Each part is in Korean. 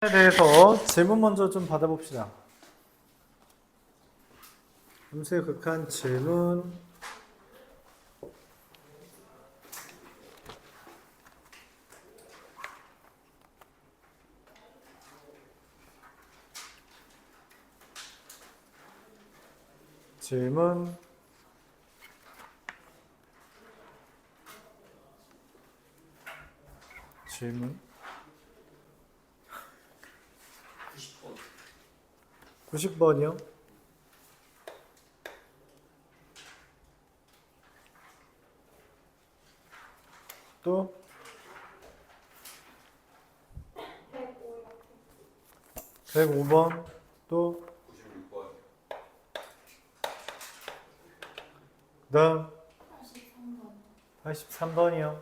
대해서 질문 먼저 좀 받아봅시다. 음수의 극한 질문. 질문. 질문. 90번이요? 또 105번. 또 그다음 83번이요.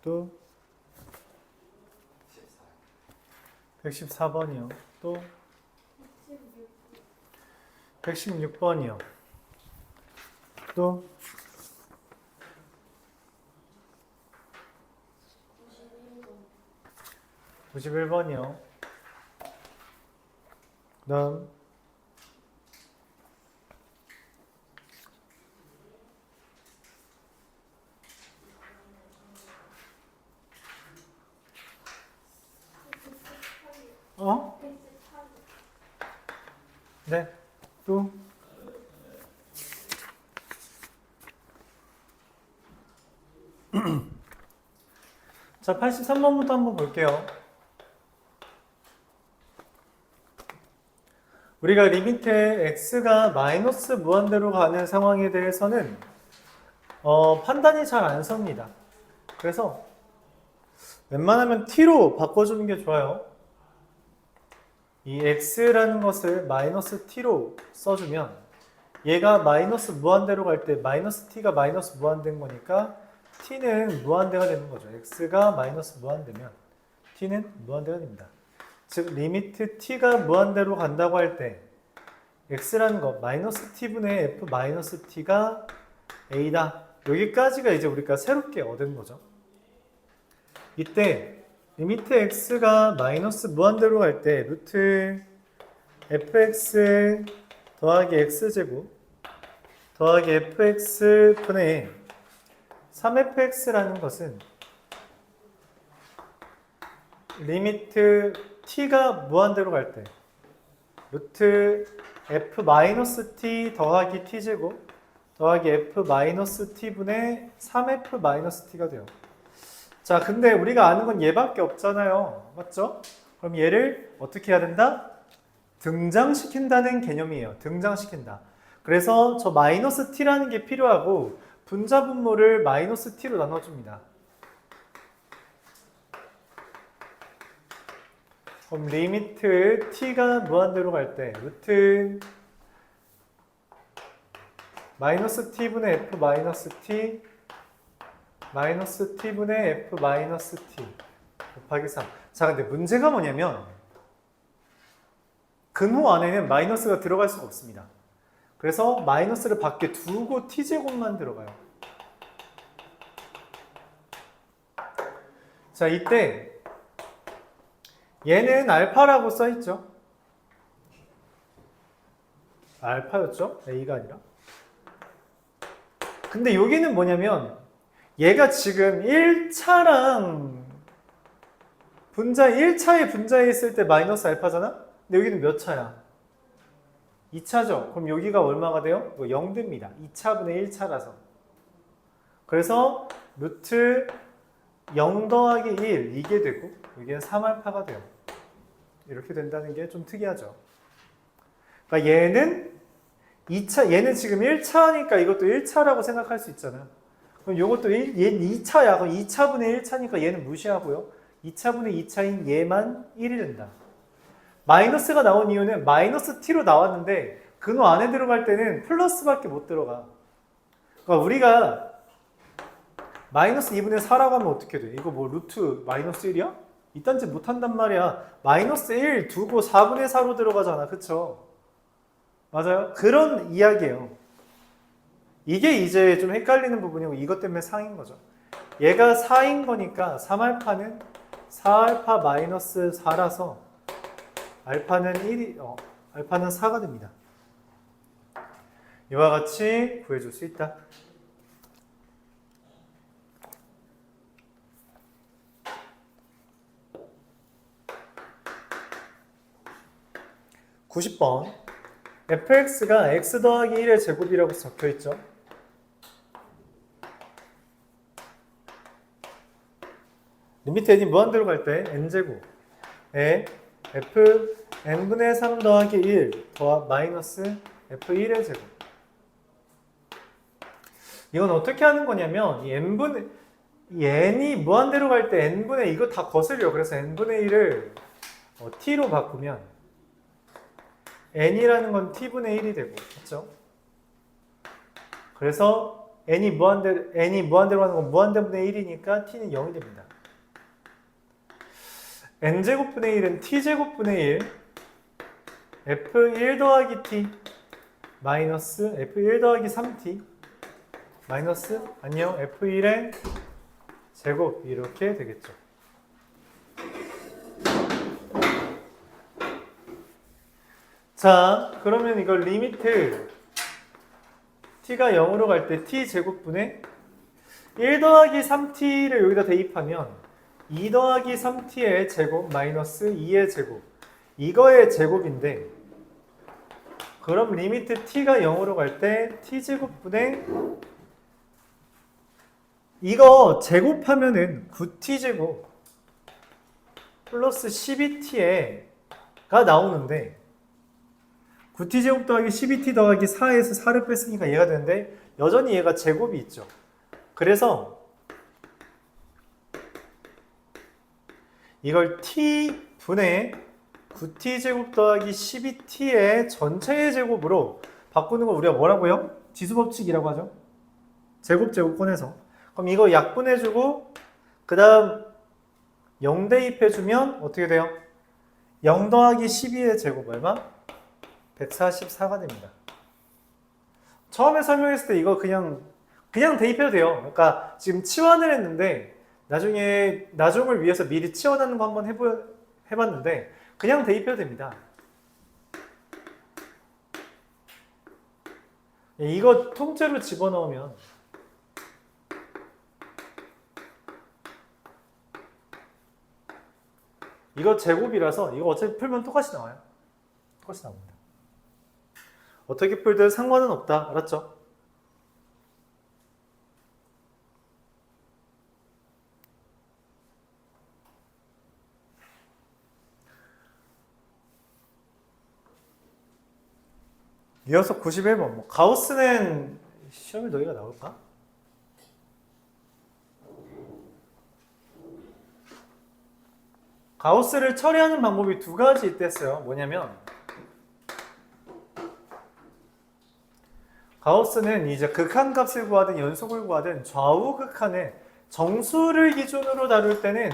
또 114번이요. 또 116번이요. 또 91번이요. 그다음 118. 네. 또 자, 83번부터 한번 볼게요. 우리가 리미트에 x가 마이너스 무한대로 가는 상황에 대해서는 판단이 잘 안 섭니다. 그래서 웬만하면 t로 바꿔주는 게 좋아요. 이 x라는 것을 마이너스 t로 써주면 얘가 마이너스 무한대로 갈 때 마이너스 t가 마이너스 무한대인 거니까 t는 무한대가 되는 거죠. x가 마이너스 무한대면 t는 무한대가 됩니다. 즉 리미트 t가 무한대로 간다고 할 때 x라는 거 마이너스 t분의 f 마이너스 t가 a다. 여기까지가 이제 우리가 새롭게 얻은 거죠. 이때 리미트 x가 마이너스 무한대로 갈 때 루트 fx 더하기 x제곱 더하기 fx 분의 3fx라는 것은 리미트 t가 무한대로 갈 때 루트 f 마이너스 t 더하기 t제곱 더하기 f 마이너스 t분의 3f 마이너스 t가 돼요. 자, 근데 우리가 아는 건 얘밖에 없잖아요. 맞죠? 그럼 얘를 어떻게 해야 된다? 등장시킨다는 개념이에요. 등장시킨다. 그래서 저 마이너스 t라는 게 필요하고 분자분모를 마이너스 t로 나눠줍니다. 그럼 리미트 t가 무한대로 갈 때 루트 마이너스 t분의 f 마이너스 t 마이너스 t분의 f 마이너스 t 곱하기 3. 자, 근데 문제가 뭐냐면 근호 안에는 마이너스가 들어갈 수가 없습니다. 그래서 마이너스를 밖에 두고 t제곱만 들어가요. 자, 이때 얘는 알파라고 써있죠. 알파였죠? a가 아니라. 근데 여기는 뭐냐면 얘가 지금 1차랑 분자 1차에 분자에 있을 때 마이너스 알파잖아? 근데 여기는 몇 차야? 2차죠? 그럼 여기가 얼마가 돼요? 이거 0됩니다. 2차분의 1차라서. 그래서 루트 0 더하기 1 이게 되고 여기는 3알파가 돼요. 이렇게 된다는 게 좀 특이하죠. 그러니까 얘는 2차, 얘는 지금 1차니까 이것도 1차라고 생각할 수 있잖아요. 그럼 이것도 얘는 2차야. 그럼 2차분의 1차니까 얘는 무시하고요. 2차분의 2차인 얘만 1이 된다. 마이너스가 나온 이유는 마이너스 t로 나왔는데 근호 안에 들어갈 때는 플러스밖에 못 들어가. 그러니까 우리가 마이너스 2분의 4라고 하면 어떻게 돼? 이거 뭐 루트 마이너스 1이야? 이딴 짓 못한단 말이야. 마이너스 1 두고 4분의 4로 들어가잖아. 그쵸? 맞아요? 그런 이야기예요. 이게 이제 좀 헷갈리는 부분이고 이것 때문에 상인 거죠. 얘가 4인 거니까 3알파는 4알파 마이너스 4라서 알파는 4가 됩니다. 이와 같이 구해줄 수 있다. (90번) fx가 x 더하기 1의 제곱이라고 적혀있죠. 리미트 n이 무한대로 갈 때 n제곱에 f n분의 3 더하기 1 더하 마이너스 f1의 제곱. 이건 어떻게 하는 거냐면 이 n이 무한대로 갈 때 n분의 이거 다 거슬려. 그래서 n분의 1을 t로 바꾸면 n이라는 건 t분의 1이 되고, 그렇죠? 그래서 n이 무한대로 가는 건 무한대분의 1이니까 t는 0이 됩니다. n제곱분의 1은 t제곱분의 1 f1 더하기 t 마이너스 f1 더하기 3t 마이너스 아니요 f1의 제곱 이렇게 되겠죠. 자, 그러면 이걸 리미트 t가 0으로 갈 때 t제곱분의 1 더하기 3t를 여기다 대입하면 2 더하기 3t의 제곱 마이너스 2의 제곱 이거의 제곱인데, 그럼 리미트 t가 0으로 갈 때 t제곱분의 이거 제곱하면은 9t제곱 플러스 12t가 나오는데 9t제곱 더하기 12t 더하기 4에서 4를 뺐으니까 얘가 되는데 여전히 얘가 제곱이 있죠. 그래서 이걸 t분의 9t제곱 더하기 12t의 전체의 제곱으로 바꾸는 걸 우리가 뭐라고요? 지수법칙이라고 하죠. 제곱 꺼내서. 그럼 이거 약분해주고 그 다음 0 대입해주면 어떻게 돼요? 0 더하기 12의 제곱 얼마? 144가 됩니다. 처음에 설명했을 때 이거 그냥 대입해도 돼요. 그러니까 지금 치환을 했는데 나중에 나중을 위해서 미리 치환하는 거 한번 해봤는데 그냥 대입해도 됩니다. 이거 통째로 집어넣으면 이거 제곱이라서 이거 어차피 풀면 똑같이 나와요. 똑같이 나옵니다. 어떻게 풀든 상관은 없다. 알았죠? 이어서 91번. 가우스는 시험에 너희가 나올까? 가우스를 처리하는 방법이 두 가지 있댔어요. 뭐냐면 가우스는 이제 극한값을 구하든 연속을 구하든 좌우 극한의 정수를 기준으로 다룰 때는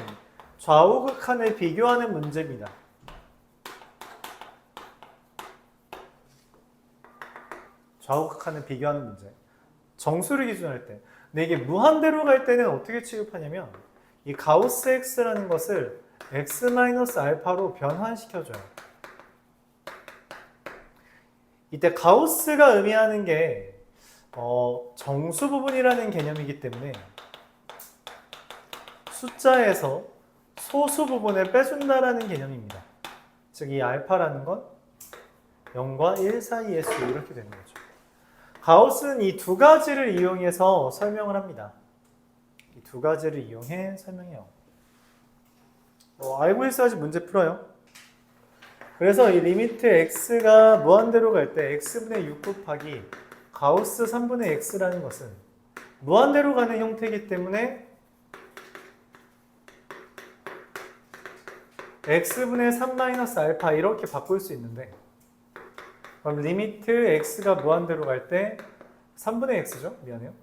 좌우 극한을 비교하는 문제입니다. 좌우 극한을 비교하는 문제. 정수를 기준으로 할 때. 근데 이게 무한대로 갈 때는 어떻게 취급하냐면 이 가우스 x라는 것을 x-알파로 변환시켜줘요. 이때 가우스가 의미하는 게 정수 부분이라는 개념이기 때문에 숫자에서 소수 부분을 빼준다라는 개념입니다. 즉 이 알파라는 건 0과 1 사이의 수 이렇게 되는 거죠. 가우스는 이 두 가지를 이용해서 설명을 합니다. 이 두 가지를 이용해 설명해요. 알고 있어야지 문제 풀어요. 그래서 이 리미트 x가 무한대로 갈 때 x분의 6 곱하기 가우스 3분의 x라는 것은 무한대로 가는 형태이기 때문에 x분의 3 마이너스 알파 이렇게 바꿀 수 있는데, 그럼 리미트 x가 무한대로 갈 때 3분의 x죠? 미안해요.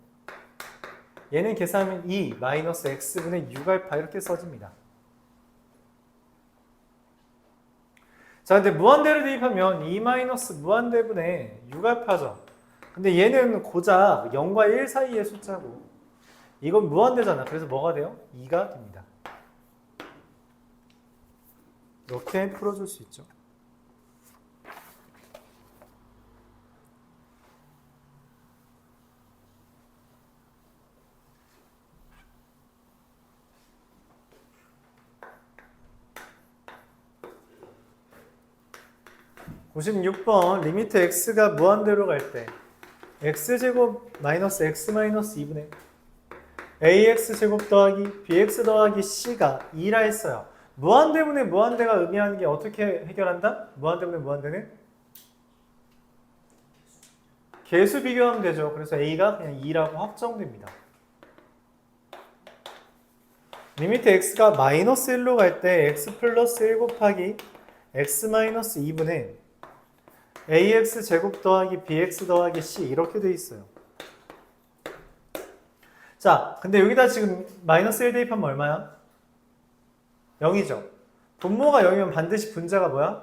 얘는 계산하면 2 마이너스 x분의 6알파 이렇게 써집니다. 자, 근데 무한대로 대입하면 2 마이너스 무한대분의 6알파죠. 근데 얘는 고작 0과 1 사이의 숫자고 이건 무한대잖아. 그래서 뭐가 돼요? 2가 됩니다. 이렇게 풀어줄 수 있죠. (56번) 리미트 x가 무한대로 갈 때 x제곱 마이너스 x 마이너스 2분의 ax제곱 더하기 bx 더하기 c가 2라 했어요. 무한대분의 무한대가 의미하는 게 어떻게 해결한다? 무한대분의 무한대는 개수 비교하면 되죠. 그래서 a가 그냥 2라고 확정됩니다. 리미트 x가 마이너스 1로 갈 때 x 플러스 1 곱하기 x 마이너스 2분의 ax 제곱 더하기 bx 더하기 c 이렇게 돼 있어요. 자, 근데 여기다 지금 마이너스 1 대입하면 얼마야? 0이죠. 분모가 0이면 반드시 분자가 뭐야?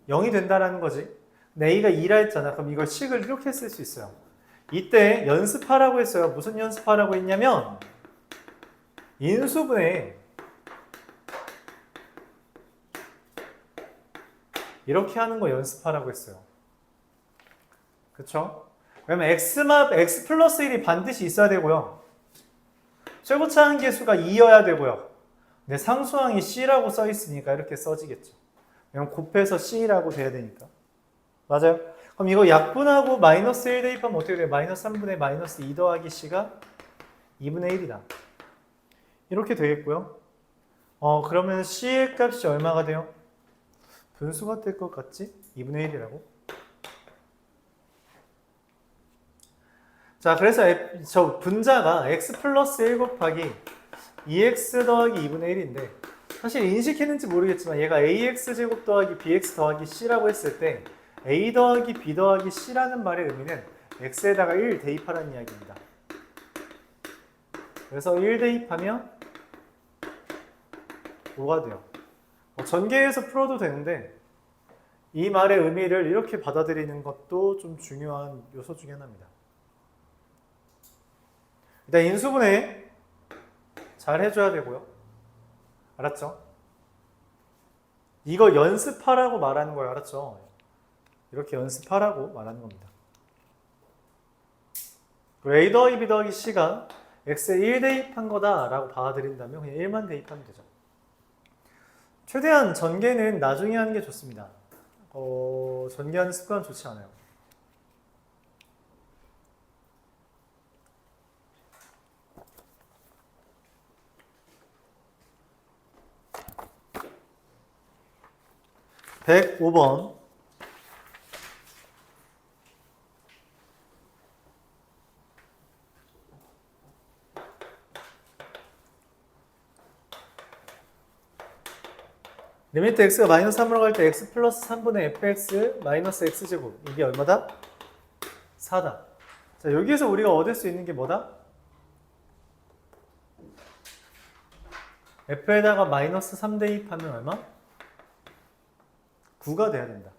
0이 된다라는 거지. 근데 a가 2라 했잖아. 그럼 이걸 식을 이렇게 쓸 수 있어요. 이때 연습하라고 했어요. 무슨 연습하라고 했냐면 인수분해 이렇게 하는 거 연습하라고 했어요. 그쵸? 그러면 x 플러스 1이 반드시 있어야 되고요. 최고차항 계수가 2여야 되고요. 근데 상수항이 c라고 써 있으니까 이렇게 써지겠죠. 그럼 곱해서 c라고 돼야 되니까. 맞아요? 그럼 이거 약분하고 마이너스 1 대입하면 어떻게 돼요? 마이너스 3분의 마이너스 2 더하기 c가 2분의 1이다. 이렇게 되겠고요. 그러면 c의 값이 얼마가 돼요? 분수가 될 것 같지? 2분의 1이라고. 자, 그래서 저 분자가 x 플러스 1 곱하기 2x 더하기 2분의 1인데 사실 인식했는지 모르겠지만 얘가 ax 제곱 더하기 bx 더하기 c라고 했을 때 a 더하기 b 더하기 c라는 말의 의미는 x에다가 1 대입하라는 이야기입니다. 그래서 1 대입하면 뭐가 돼요? 전개해서 풀어도 되는데 이 말의 의미를 이렇게 받아들이는 것도 좀 중요한 요소 중에 하나입니다. 일단 인수분해 잘 해줘야 되고요. 알았죠? 이거 연습하라고 말하는 거예요. 알았죠? 이렇게 연습하라고 말하는 겁니다. a 더하기 b 더하기 c가 x에 1 대입한 거다라고 받아들인다면 그냥 1만 대입하면 되죠. 최대한 전개는 나중에 하는 게 좋습니다. 전개하는 습관은 좋지 않아요. (105번) 리미트 x가 마이너스 3으로 갈 때 x 플러스 3분의 fx 마이너스 x제곱 이게 얼마다? 4다. 자, 여기에서 우리가 얻을 수 있는 게 뭐다? f에다가 마이너스 3 대입하면 얼마? 9가 돼야 된다.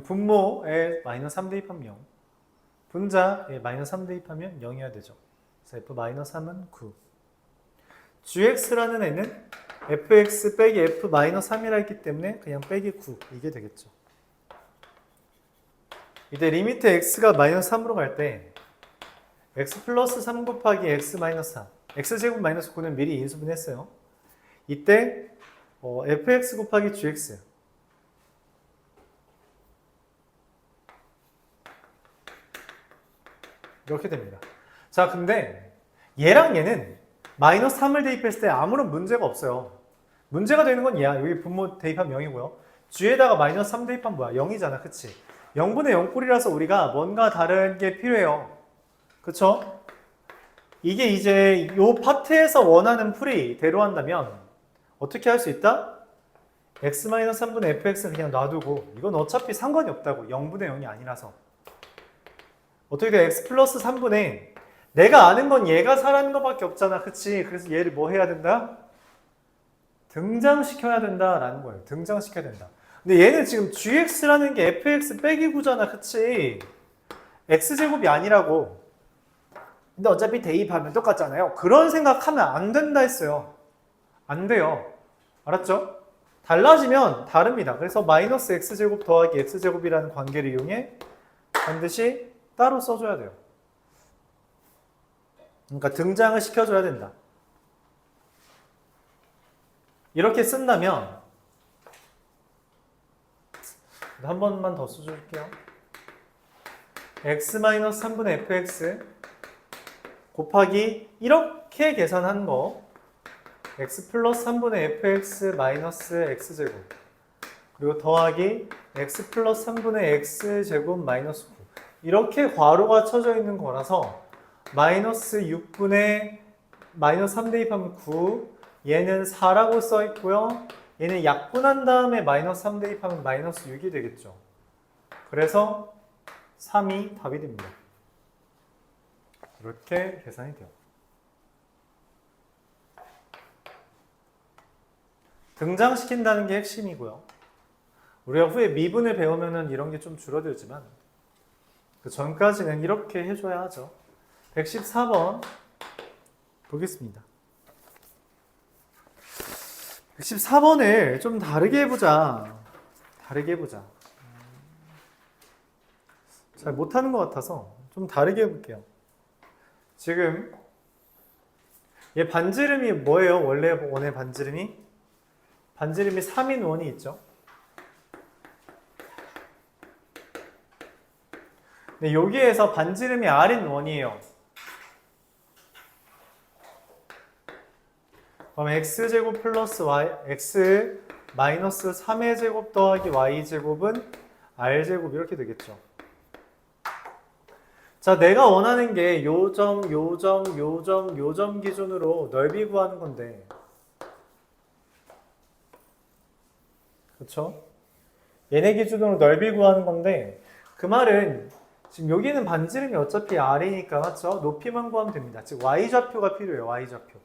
분모에 마이너스 3 대입하면 0. 분자에 마이너스 3 대입하면 0이어야 되죠. 그래서 f 마이너스 3은 9. gx라는 애는 fx 빼기 f 마이너스 3이라 했기 때문에 그냥 빼기 9 이게 되겠죠. 이때 리미트 x가 마이너스 3으로 갈 때 x 플러스 3 곱하기 x 마이너스 3 x제곱 마이너스 9는 미리 인수분했어요. 이때 fx 곱하기 gx 이렇게 됩니다. 자, 근데 얘랑 얘는 마이너스 3을 대입했을 때 아무런 문제가 없어요. 문제가 되는 건 얘야. 여기 분모 대입하면 0이고요. g에다가 마이너스 3 대입하면 뭐야? 0이잖아. 그치? 0분의 0꼴이라서 우리가 뭔가 다른 게 필요해요. 그쵸? 이게 이제 요 파트에서 원하는 풀이대로 한다면 어떻게 할 수 있다? x-3분의 fx는 그냥 놔두고 이건 어차피 상관이 없다고. 0분의 0이 아니라서. 어떻게 돼? x 플러스 3분의 내가 아는 건 얘가 4라는 것밖에 없잖아. 그치? 그래서 얘를 뭐 해야 된다? 등장시켜야 된다라는 거예요. 등장시켜야 된다. 근데 얘는 지금 gx라는 게 fx 빼기 9잖아. 그치? x제곱이 아니라고. 근데 어차피 대입하면 똑같잖아요. 그런 생각하면 안 된다 했어요. 안 돼요. 알았죠? 달라지면 다릅니다. 그래서 마이너스 x제곱 더하기 x제곱이라는 관계를 이용해 반드시 따로 써줘야 돼요. 그러니까 등장을 시켜줘야 된다. 이렇게 쓴다면 한 번만 더 써줄게요. x-3분의 fx 곱하기 이렇게 계산한 거 x 플러스 3분의 fx 마이너스 x제곱 그리고 더하기 x 플러스 3분의 x제곱 마이너스 9 이렇게 괄호가 쳐져 있는 거라서 마이너스 6분의 마이너스 3 대입하면 9 얘는 4라고 써 있고요. 얘는 약분한 다음에 마이너스 3 대입하면 마이너스 6이 되겠죠. 그래서 3이 답이 됩니다. 이렇게 계산이 돼요. 등장시킨다는 게 핵심이고요. 우리가 후에 미분을 배우면 이런 게 좀 줄어들지만 그 전까지는 이렇게 해줘야 하죠. 114번 보겠습니다. 114번을 좀 다르게 해보자. 잘 못하는 것 같아서 좀 다르게 해볼게요. 지금 얘 반지름이 뭐예요? 원래 원의 반지름이? 반지름이 3인 원이 있죠. 근데 여기에서 반지름이 R인 원이에요. 그럼 x제곱 플러스 y, x 마이너스 3의 제곱 더하기 y제곱은 r제곱 이렇게 되겠죠. 자, 내가 원하는 게 요점 기준으로 넓이 구하는 건데 그렇죠? 얘네 기준으로 넓이 구하는 건데 그 말은 지금 여기는 반지름이 어차피 R이니까 맞죠? 높이만 구하면 됩니다. 즉 Y좌표가 필요해요. Y좌표.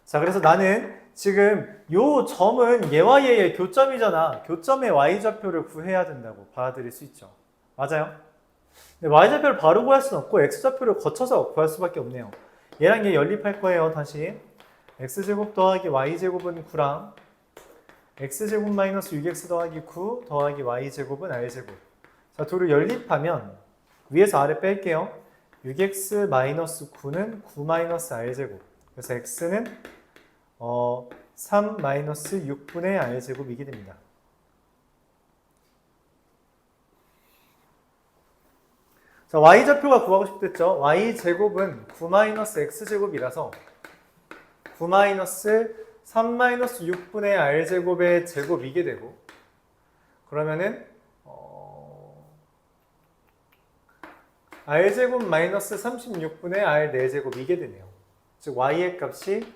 자, 그래서 나는 지금 요 점은 얘와 얘의 교점이잖아. 교점의 Y좌표를 구해야 된다고 받아들일 수 있죠. 맞아요? 근데 Y좌표를 바로 구할 수는 없고 X좌표를 거쳐서 구할 수밖에 없네요. 얘랑 얘 연립할 거예요. 다시 X제곱 더하기 Y제곱은 9랑 X제곱 마이너스 6X 더하기 9 더하기 Y제곱은 R제곱. 자, 둘을 연립하면 위에서 아래 뺄게요. 6X 마이너스 9는 9 마이너스 R제곱. 그래서 X는 3 마이너스 6분의 R제곱이게 됩니다. 자, Y좌표가 구하고 싶댔죠? Y제곱은 9 마이너스 X제곱이라서 9 마이너스 3 마이너스 6분의 R제곱의 제곱이게 되고 그러면은 R제곱 마이너스 36분의 R 4제곱 이게 되네요. 즉 Y의 값이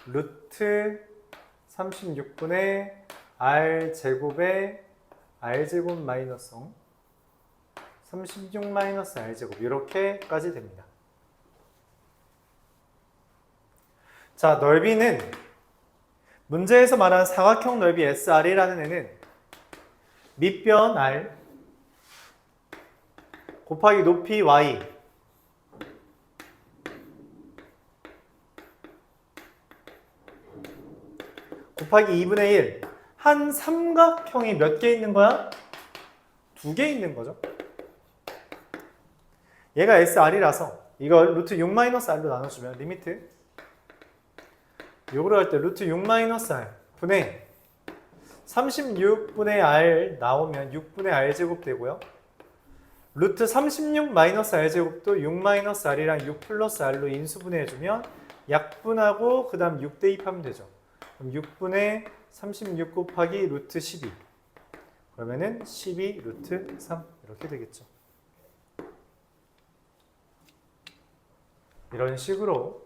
루트 36분의 R제곱의 R제곱 마이너스 36 마이너스 R제곱 이렇게까지 됩니다. 자, 넓이는 문제에서 말한 사각형 넓이 SR이라는 애는 밑변 R 곱하기 높이 Y 곱하기 2분의 1 한 삼각형이 몇 개 있는 거야? 2개 있는 거죠. 얘가 SR이라서 이거 루트 6-R로 나눠주면 리미트 요거를 할 때 루트 6-R 분의 36분의 R 나오면 6분의 R제곱 되고요. 루트 36-R제곱도 6-R이랑 6 플러스 R로 인수분해해주면 약분하고 그 다음 6 대입하면 되죠. 그럼 6분의 36 곱하기 루트 12 그러면은 12 루트 3 이렇게 되겠죠. 이런 식으로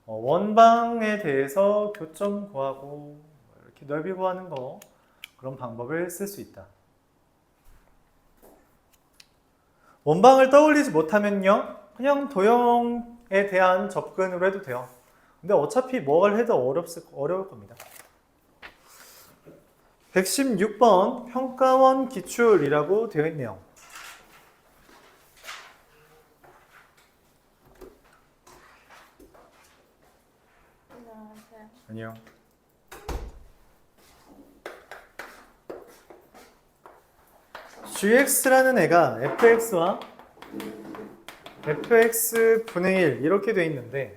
원방에 대해서 교점 구하고 이렇게 넓이 구하는 거 그런 방법을 쓸 수 있다. 원방을 떠올리지 못하면요 그냥 도형에 대한 접근으로 해도 돼요. 근데 어차피 뭘 해도 어려울 겁니다. 116번 평가원 기출이라고 되어 있네요. 안녕. gx라는 애가 fx와 fx 분의 1 이렇게 돼 있는데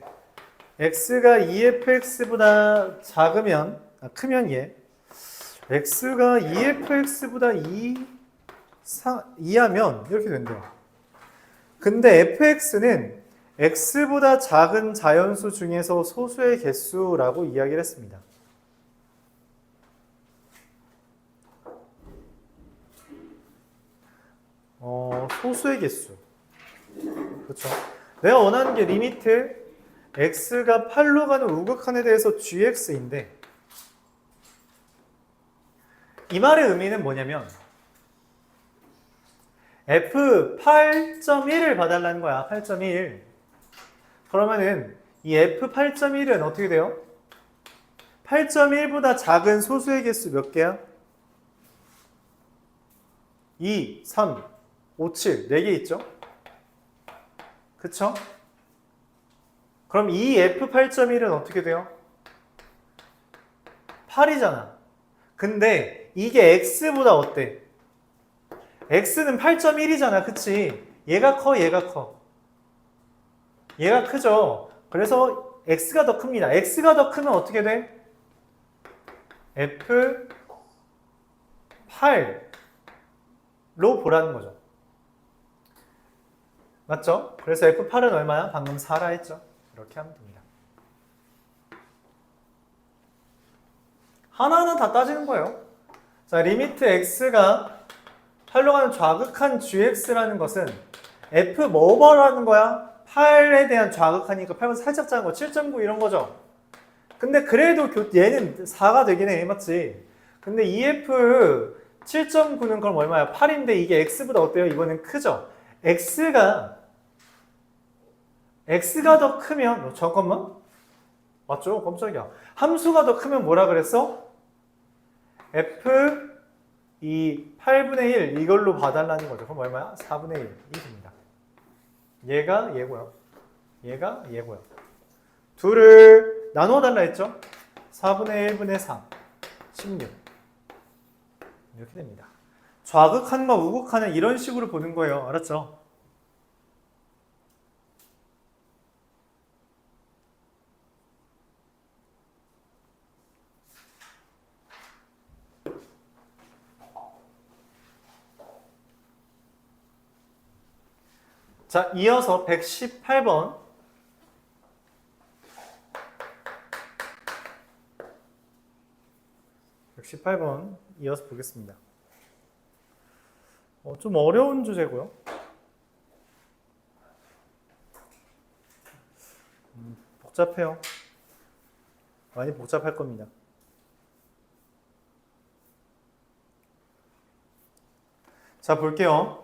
x가 2fx보다 작으면 크면 얘 x가 2fx보다 2하면 이렇게 된대요. 근데 fx는 x보다 작은 자연수 중에서 소수의 개수라고 이야기를 했습니다. 소수의 개수. 그렇죠? 내가 원하는 게 리미트 x가 8로 가는 우극한에 대해서 gx인데 이 말의 의미는 뭐냐면 f 8.1을 봐달라는 거야. 8.1. 그러면은 이 f 8.1은 어떻게 돼요? 8.1보다 작은 소수의 개수 몇 개야? 2, 3, 5, 7, 4개 있죠? 그쵸? 그럼 이 f8.1은 어떻게 돼요? 8이잖아. 근데 이게 x보다 어때? x는 8.1이잖아. 그치? 얘가 커, 얘가 커. 얘가 크죠? 그래서 x가 더 큽니다. x가 더 크면 어떻게 돼? f8로 보라는 거죠. 맞죠? 그래서 f8은 얼마야? 방금 4라 했죠? 이렇게 하면 됩니다. 하나하나 다 따지는 거예요. 자, 리미트 x가 8로 가는 좌극한 gx라는 것은 f 뭐라는 거야? 8에 대한 좌극하니까 8보다 살짝 작은 거 7.9 이런 거죠. 근데 그래도 얘는 4가 되긴 해. 맞지? 근데 EF 7.9는 그럼 얼마야? 8인데 이게 x보다 어때요? 이거는 크죠? x가 더 크면 잠깐만. 맞죠? 깜짝이야. 함수가 더 크면 뭐라 그랬어? f 이 8분의 1 이걸로 봐달라는 거죠. 그럼 얼마야? 4분의 1이 됩니다. 얘가 얘고요. 얘가 얘고요. 둘을 나누어 달라 했죠? 4분의 1분의 3 16 이렇게 됩니다. 좌극한과 우극한은 이런 식으로 보는 거예요. 알았죠? 자, 이어서 118번. 이어서 보겠습니다. 좀 어려운 주제고요. 복잡해요. 많이 복잡할 겁니다. 자, 볼게요.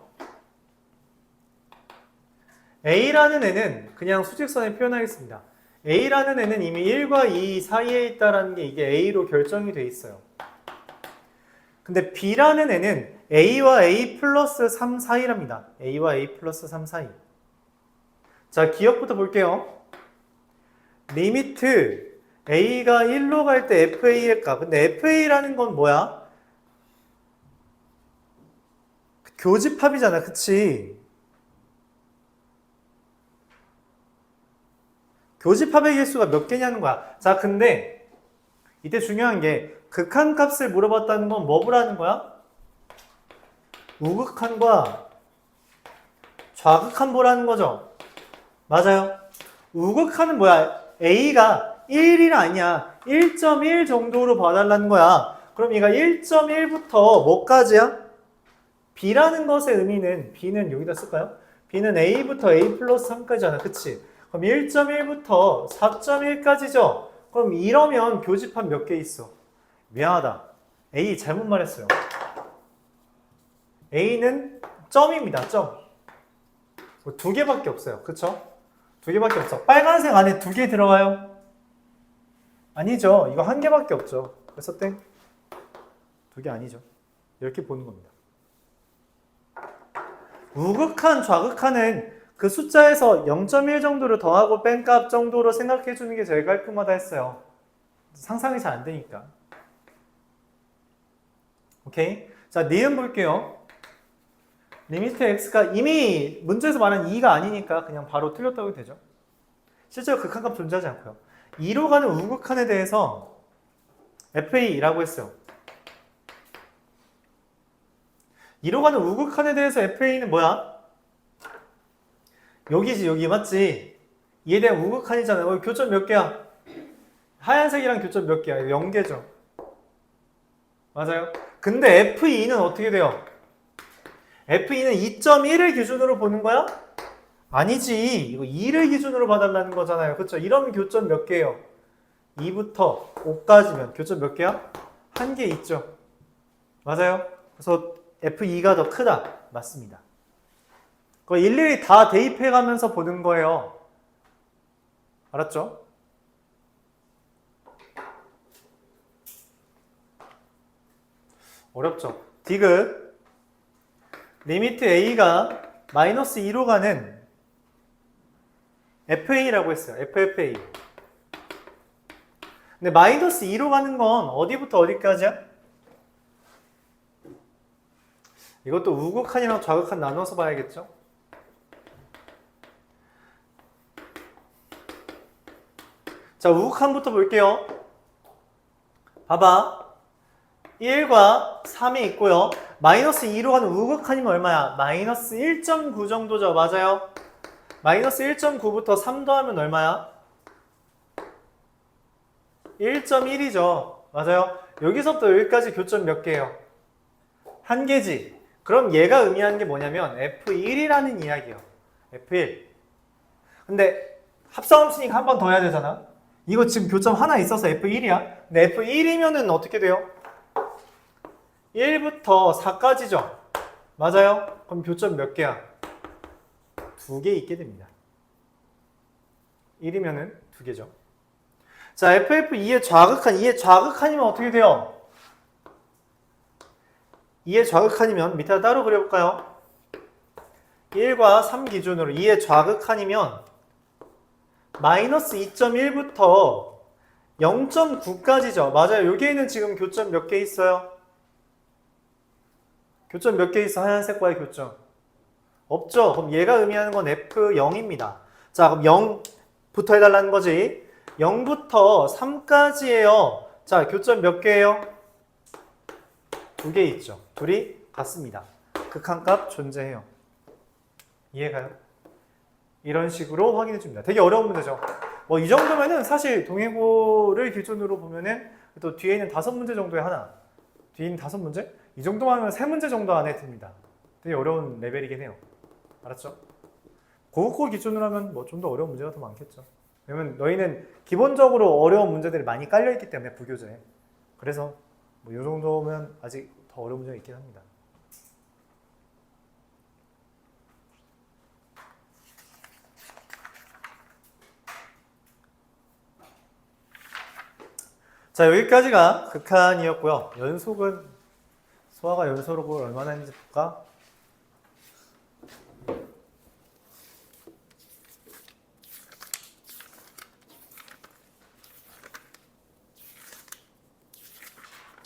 A라는 애는 그냥 수직선에 표현하겠습니다. A라는 애는 이미 1과 2 사이에 있다는 게 이게 A로 결정이 돼 있어요. 근데 B라는 애는 A와 A 플러스 3 사이랍니다. A와 A 플러스 3 사이. 자, 기억부터 볼게요. 리미트 A가 1로 갈 때 FA의 값. 근데 FA라는 건 뭐야? 교집합이잖아. 그치? 교집합의 개수가 몇 개냐는 거야. 자, 근데 이때 중요한 게 극한값을 물어봤다는 건 뭐 보라는 거야? 우극한과 좌극한 보라는 거죠. 맞아요. 우극한은 뭐야? A가 1이 아니야. 1.1 정도로 봐달라는 거야. 그럼 얘가 1.1부터 뭐까지야? B라는 것의 의미는 B는 여기다 쓸까요? B는 A부터 A 플러스 3까지잖아. 그치? 그럼 1.1부터 4.1까지죠? 그럼 이러면 교집합 몇 개 있어? 미안하다. A 잘못 말했어요. A는 점입니다. 점. 2개밖에 없어요. 그쵸? 2개밖에 없어. 빨간색 안에 2개 들어가요? 아니죠. 이거 1개밖에 없죠. 그래서 땡. 2개 아니죠. 이렇게 보는 겁니다. 우극한, 좌극한은 그 숫자에서 0.1 정도를 더하고 뺀 값 정도로 생각해 주는 게 제일 깔끔하다 했어요. 상상이 잘 안 되니까. 오케이? 자, 니은 볼게요. 리미트 x가 이미 문제에서 말한 2가 아니니까 그냥 바로 틀렸다고 해도 되죠. 실제로 극한값 존재하지 않고요. 2로 가는 우극한에 대해서 FA라고 했어요. 2로 가는 우극한에 대해서 FA는 뭐야? 여기지, 여기 맞지? 이에 대한 우극한이잖아. 여기 교점 몇 개야? 하얀색이랑 교점 몇 개야? 0개죠. 맞아요? 근데 F2는 어떻게 돼요? F2는 2.1을 기준으로 보는 거야? 아니지. 이거 2를 기준으로 봐달라는 거잖아요. 그렇죠? 이러면 교점 몇 개예요? 2부터 5까지면 교점 몇 개야? 1개 있죠. 맞아요? 그래서 F2가 더 크다. 맞습니다. 그거 일일이 다 대입해가면서 보는 거예요. 알았죠? 어렵죠? 디귿 리미트 a가 마이너스 2로 가는 FA라고 했어요. FFA. 근데 마이너스 2로 가는 건 어디부터 어디까지야? 이것도 우극한이랑 좌극한 나눠서 봐야겠죠? 자, 우극한부터 볼게요. 봐봐. 1과 3이 있고요. 마이너스 2로 가는 우극한이면 얼마야? 마이너스 1.9 정도죠. 맞아요? 마이너스 1.9부터 3 더하면 얼마야? 1.1이죠. 맞아요? 여기서부터 여기까지 교점 몇 개예요? 1개지. 그럼 얘가 의미하는 게 뭐냐면 F1이라는 이야기예요. F1. 근데 합성함수니까 한 번 더 해야 되잖아. 이거 지금 교점 하나 있어서 F1이야. 근데 F1이면은 어떻게 돼요? 1부터 4까지죠. 맞아요? 그럼 교점 몇 개야? 2개 있게 됩니다. 1이면은 2개죠. 자, FF2의 좌극한, 2의 좌극한이면 어떻게 돼요? 2의 좌극한이면 밑에 따로 그려볼까요? 1과 3 기준으로 2의 좌극한이면 마이너스 2.1부터 0.9까지죠. 맞아요. 여기에는 지금 교점 몇 개 있어요? 교점 몇 개 있어? 하얀색과의 교점. 없죠? 그럼 얘가 의미하는 건 F0입니다. 자, 그럼 0부터 해달라는 거지. 0부터 3까지예요. 자, 교점 몇 개예요? 2개 있죠. 둘이 같습니다. 극한값 존재해요. 이해가요? 이런 식으로 확인해 줍니다. 되게 어려운 문제죠. 뭐 이 정도면은 사실 동해고를 기준으로 보면은 또 뒤에 있는 5문제 정도에 하나, 뒤에 있는 5문제? 이 정도만 하면 3문제 정도 안에 듭니다. 되게 어려운 레벨이긴 해요. 알았죠? 고급고 기준으로 하면 뭐 좀 더 어려운 문제가 더 많겠죠. 왜냐면 너희는 기본적으로 어려운 문제들이 많이 깔려있기 때문에 부교재에. 그래서 뭐 이 정도면 아직 더 어려운 문제가 있긴 합니다. 자, 여기까지가 극한이었고요. 연속은 소아가 연속을 얼마나 했는지 볼까?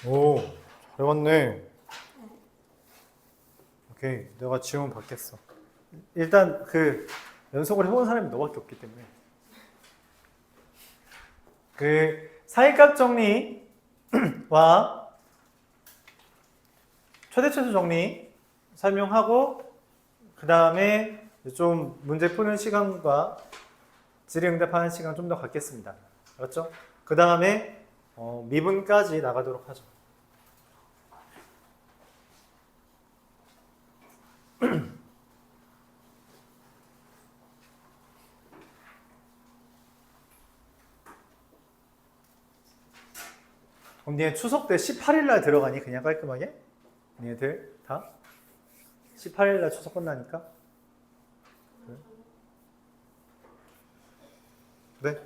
오, 잘 봤네. 오케이, 내가 지원 받겠어. 일단 그 연속을 해본 사람이 너밖에 없기 때문에 그 사이값 정리와 최대 최소 정리 설명하고 그 다음에 좀 문제 푸는 시간과 질의응답하는 시간 좀 더 갖겠습니다. 알았죠? 그 다음에 미분까지 나가도록 하죠. 그럼 니네 추석 때 18일날 들어가니? 그냥 깔끔하게? 니네들 다? 18일날 추석 끝나니까? 그래?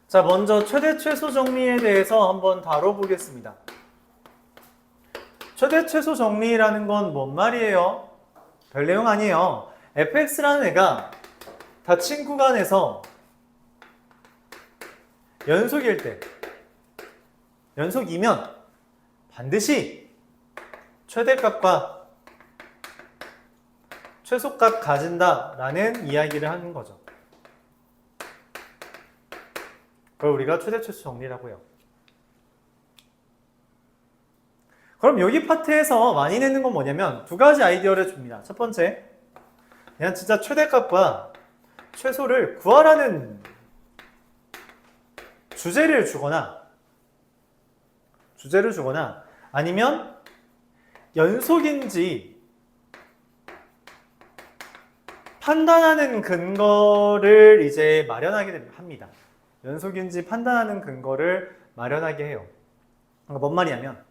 자, 먼저 최대 최소 정리에 대해서 한번 다뤄보겠습니다. 최대 최소 정리라는 건 뭔 말이에요? 별 내용 아니에요. fx라는 애가 닫힌 구간에서 연속일 때, 연속이면 반드시 최대값과 최소값 가진다라는 이야기를 하는 거죠. 그걸 우리가 최대 최소 정리라고 해요. 그럼 여기 파트에서 많이 내는 건 뭐냐면 두 가지 아이디어를 줍니다. 첫 번째, 그냥 진짜 최대값과 최소를 구하라는 주제를 주거나 아니면 연속인지 판단하는 근거를 이제 마련하게 합니다. 연속인지 판단하는 근거를 마련하게 해요. 그러니까 뭔 말이냐면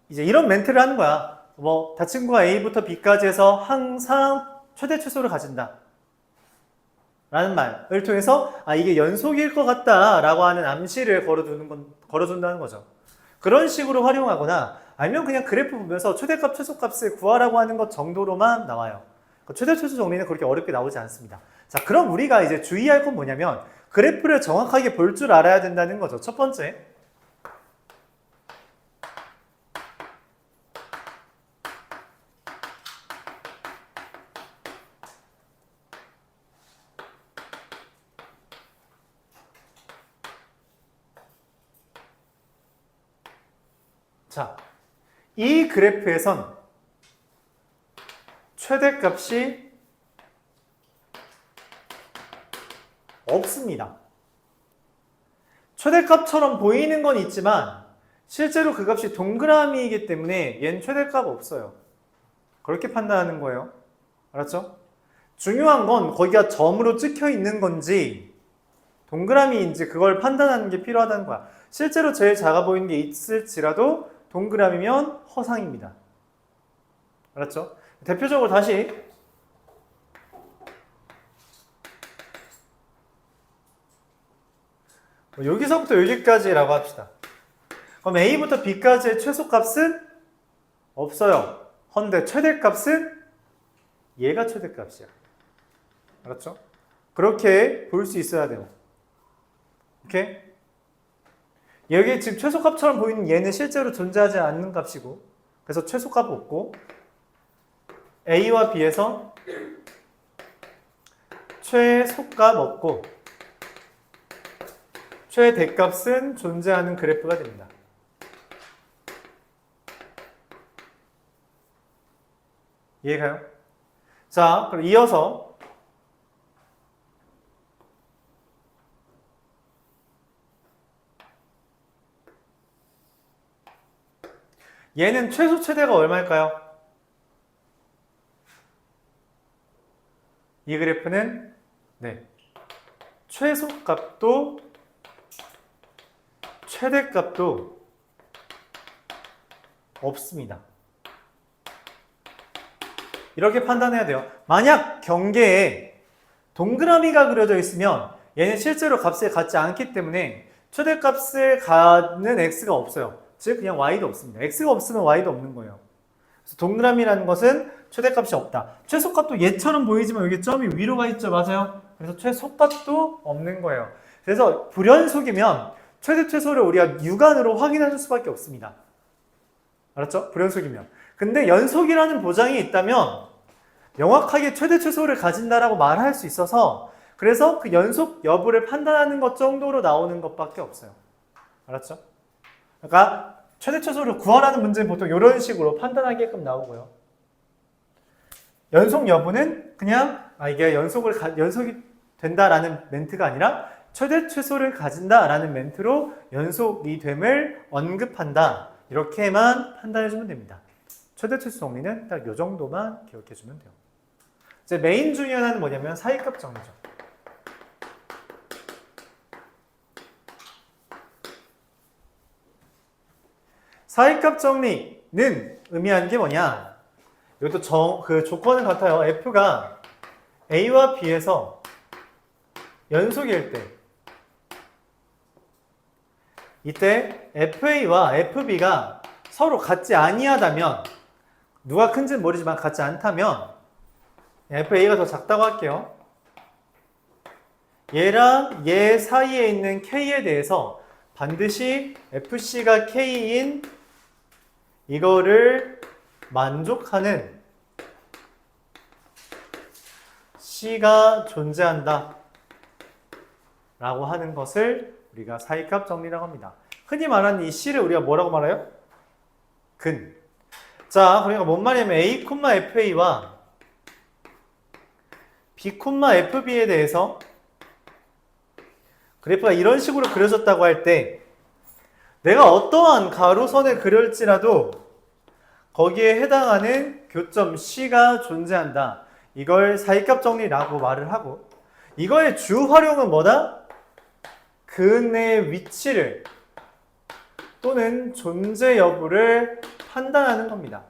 이제 이런 멘트를 하는 거야. 뭐 닫힌 구간 A부터 B까지 해서 항상 최대 최소를 가진다 라는 말을 통해서 이게 연속일 것 같다 라고 하는 암시를 걸어준다는 거죠. 그런 식으로 활용하거나 아니면 그냥 그래프 보면서 최대값 최소값을 구하라고 하는 것 정도로만 나와요. 최대 최소 정리는 그렇게 어렵게 나오지 않습니다. 자, 그럼 우리가 이제 주의할 건 뭐냐면 그래프를 정확하게 볼 줄 알아야 된다는 거죠. 첫 번째, 자, 이 그래프에선 최대값이 없습니다. 최대값처럼 보이는 건 있지만 실제로 그 값이 동그라미이기 때문에 얘는 최대값 없어요. 그렇게 판단하는 거예요. 알았죠? 중요한 건 거기가 점으로 찍혀 있는 건지 동그라미인지 그걸 판단하는 게 필요하다는 거야. 실제로 제일 작아 보이는 게 있을지라도 동그라미면 허상입니다. 알았죠? 대표적으로 다시 여기서부터 여기까지라고 합시다. 그럼 A부터 B까지의 최소값은 없어요. 헌데 최대값은 얘가 최대값이야. 알았죠? 그렇게 볼 수 있어야 돼요. 오케이? 여기 지금 최소값처럼 보이는 얘는 실제로 존재하지 않는 값이고, 그래서 최소값 없고 A와 B에서 최소값 없고 최대값은 존재하는 그래프가 됩니다. 이해가요? 자, 그럼 이어서 얘는 최소 최대가 얼마일까요? 이 그래프는 최소값도 최대값도 없습니다. 이렇게 판단해야 돼요. 만약 경계에 동그라미가 그려져 있으면 얘는 실제로 값을 갖지 않기 때문에 최대값을 갖는 x가 없어요. 즉 그냥 y도 없습니다. x가 없으면 y도 없는 거예요. 그래서 동그라미라는 것은 최대값이 없다. 최소값도 얘처럼 보이지만 여기 점이 위로 가 있죠. 맞아요? 그래서 최소값도 없는 거예요. 그래서 불연속이면 최대 최소를 우리가 육안으로 확인할 수밖에 없습니다. 알았죠? 불연속이면. 근데 연속이라는 보장이 있다면 명확하게 최대 최소를 가진다라고 말할 수 있어서 그래서 그 연속 여부를 판단하는 것 정도로 나오는 것밖에 없어요. 알았죠? 그러니까 최대 최소를 구하라는 문제는 보통 이런 식으로 판단하게끔 나오고요. 연속 여부는 그냥 이게 연속이 된다라는 멘트가 아니라 최대 최소를 가진다라는 멘트로 연속이 됨을 언급한다. 이렇게만 판단해주면 됩니다. 최대 최소 정리는 딱 이 정도만 기억해주면 돼요. 이제 메인 중에 하나는 뭐냐면 사이값 정리죠. 사이값 정리는 의미하는 게 뭐냐? 이것도 그 조건은 같아요. F가 A와 B에서 연속일 때 이때 FA와 FB가 서로 같지 아니하다면 누가 큰지는 모르지만 같지 않다면 FA가 더 작다고 할게요. 얘랑 얘 사이에 있는 K에 대해서 반드시 FC가 K인 이거를 만족하는 C가 존재한다 라고 하는 것을 우리가 사이값 정리라고 합니다. 흔히 말하는 이 C를 우리가 뭐라고 말해요? 근. 자, 그러니까 뭔 말이냐면 A, FA와 B, FB에 대해서 그래프가 이런 식으로 그려졌다고 할 때 내가 어떠한 가로선을 그릴지라도 거기에 해당하는 교점 C가 존재한다. 이걸 사이값 정리라고 말을 하고 이거의 주 활용은 뭐다? 근의 위치를 또는 존재 여부를 판단하는 겁니다.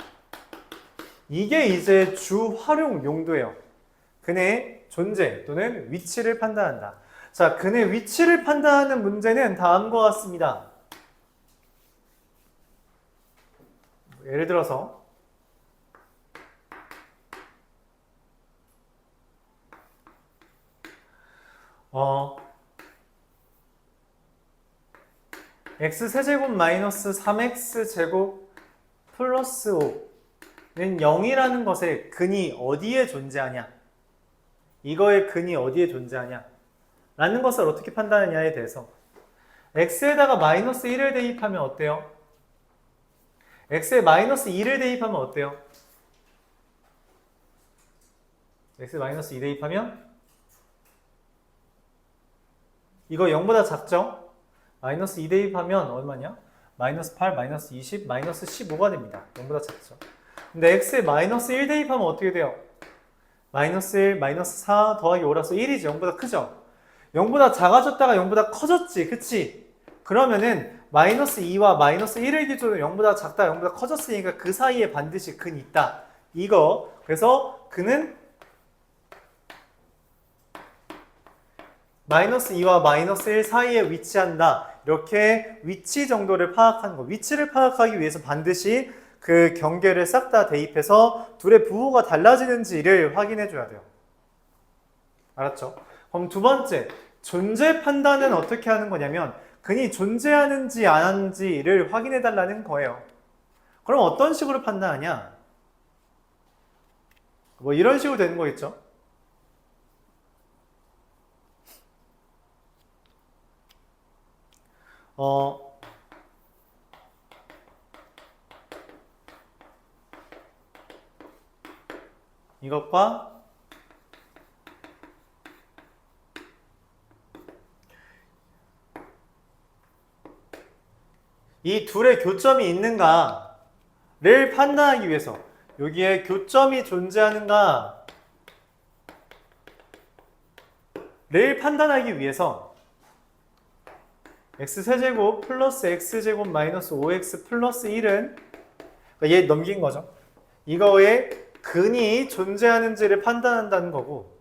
이게 이제 주 활용 용도예요. 근의 존재 또는 위치를 판단한다. 자, 근의 위치를 판단하는 문제는 다음과 같습니다. 예를 들어서 x세제곱 마이너스 3x제곱 플러스 5는 0이라는 것의 근이 어디에 존재하냐? 이거의 근이 어디에 존재하냐? 라는 것을 어떻게 판단하느냐에 대해서 x에다가 마이너스 1을 대입하면 어때요? x에 마이너스 2를 대입하면 어때요? x에 마이너스 2 대입하면 이거 0보다 작죠? 마이너스 2 대입하면 얼마냐? 마이너스 8, 마이너스 20, 마이너스 15가 됩니다. 0보다 작죠? 근데 x에 마이너스 1 대입하면 어떻게 돼요? 마이너스 1, 마이너스 4 더하기 5라서 1이지. 0보다 크죠? 0보다 작아졌다가 0보다 커졌지. 그치? 그러면은 마이너스 2와 마이너스 1을 기준으로 0보다 작다, 0보다 커졌으니까 그 사이에 반드시 근이 있다. 이거. 그래서 근은 마이너스 2와 마이너스 1 사이에 위치한다. 이렇게 위치 정도를 파악하는 거. 위치를 파악하기 위해서 반드시 그 경계를 싹 다 대입해서 둘의 부호가 달라지는지를 확인해 줘야 돼요. 알았죠? 그럼 두 번째, 존재 판단은 어떻게 하는 거냐면 근이 존재하는지 안 하는지를 확인해 달라는 거예요. 그럼 어떤 식으로 판단하냐? 뭐 이런 식으로 되는 거 있죠? 이것과 이 둘의 교점이 있는가를 판단하기 위해서 여기에 교점이 존재하는가를 판단하기 위해서 x세제곱 플러스 x제곱 마이너스 5x 플러스 1은 그러니까 얘 넘긴 거죠. 이거에 근이 존재하는지를 판단한다는 거고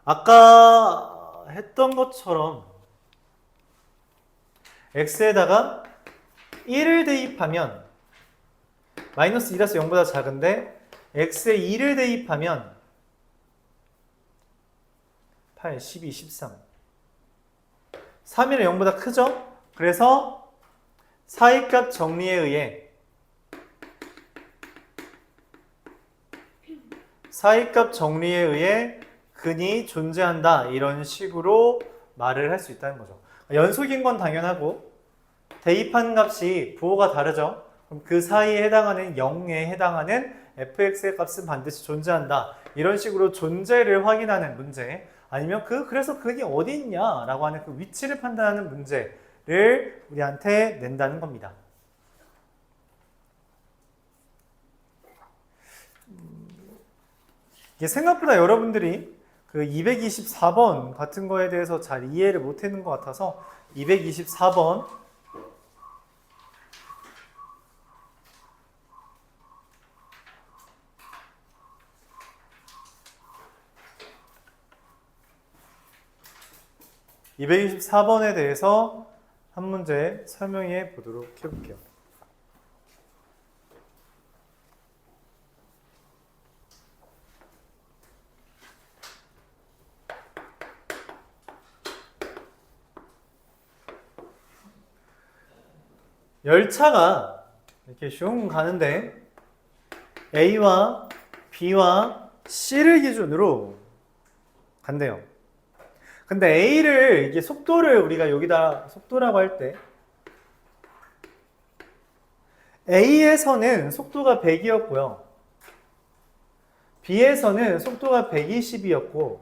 아까 했던 것처럼 x에다가 1을 대입하면 마이너스 2라서 0보다 작은데 x에 2를 대입하면 8, 12, 13 3이는 0보다 크죠? 그래서 사이값 정리에 의해 근이 존재한다 이런 식으로 말을 할 수 있다는 거죠. 연속인 건 당연하고 대입한 값이 부호가 다르죠. 그럼 그 사이에 해당하는 0에 해당하는 fx의 값은 반드시 존재한다. 이런 식으로 존재를 확인하는 문제 아니면 그래서 근이 어디 있냐라고 하는 그 위치를 판단하는 문제를 우리한테 낸다는 겁니다. 이게 생각보다 여러분들이 그 224번 같은 거에 대해서 잘 이해를 못하는 것 같아서 224번 (224번에) 대해서 한 문제 설명해 보도록 해볼게요. 열차가 이렇게 슝 가는데 A와 B와 C를 기준으로 간대요. 근데 A를 이게 속도를 우리가 여기다 속도라고 할 때 A에서는 속도가 100이었고요. B에서는 속도가 120이었고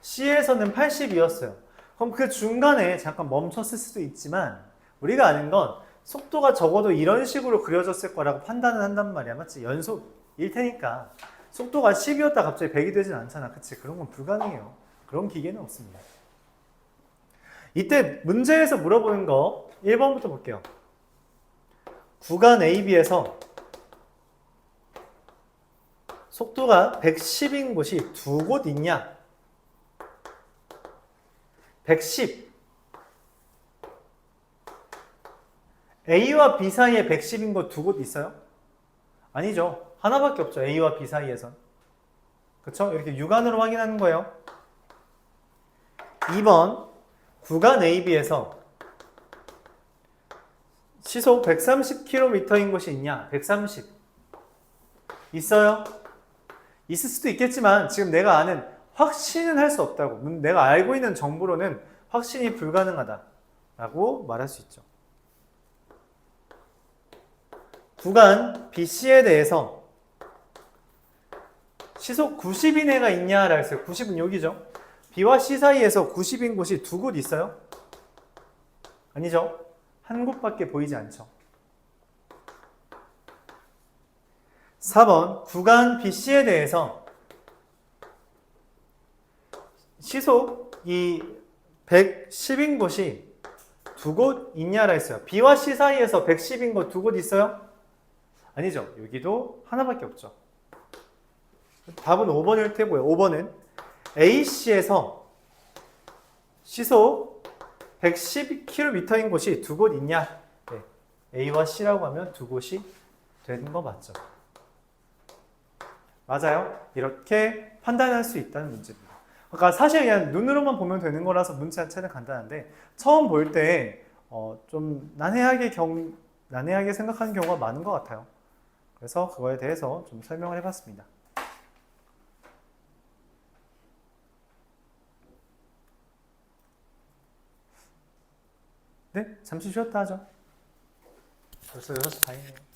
C에서는 80이었어요. 그럼 그 중간에 잠깐 멈췄을 수도 있지만 우리가 아는 건 속도가 적어도 이런 식으로 그려졌을 거라고 판단을 한단 말이야. 맞지? 연속일 테니까. 속도가 10이었다 갑자기 100이 되진 않잖아. 그치? 그런 건 불가능해요. 그런 기계는 없습니다. 이때 문제에서 물어보는 거 1번부터 볼게요. 구간 AB에서 속도가 110인 곳이 두 곳 있냐? 110. A와 B 사이에 110인 곳 두 곳 있어요? 아니죠. 하나밖에 없죠. A와 B 사이에선. 그쵸? 이렇게 육안으로 확인하는 거예요. 2번 구간 AB에서 시속 130km인 곳이 있냐? 130. 있어요? 있을 수도 있겠지만 지금 내가 아는 확신은 할 수 없다고. 내가 알고 있는 정보로는 확신이 불가능하다라고 말할 수 있죠. 구간 BC에 대해서 시속 90 이내가 있냐라 했어요. 90은 여기죠. B와 C 사이에서 90인 곳이 두 곳 있어요? 아니죠. 한 곳밖에 보이지 않죠. 4번 구간 BC에 대해서 시속이 110인 곳이 두 곳 있냐라 했어요. B와 C 사이에서 110인 곳 두 곳 있어요? 아니죠. 여기도 하나밖에 없죠. 답은 5번일 테고요. 5번은 AC에서 시속 110km인 곳이 두 곳 있냐? 네. A와 C라고 하면 두 곳이 되는 거 맞죠? 맞아요. 이렇게 판단할 수 있다는 문제입니다. 그러니까 사실 그냥 눈으로만 보면 되는 거라서 문제 자체는 간단한데 처음 볼 때 좀 난해하게 생각하는 경우가 많은 것 같아요. 그래서 그거에 대해서 좀 설명을 해봤습니다. 네, 잠시 쉬었다 하죠. 벌써 6시 반이네요.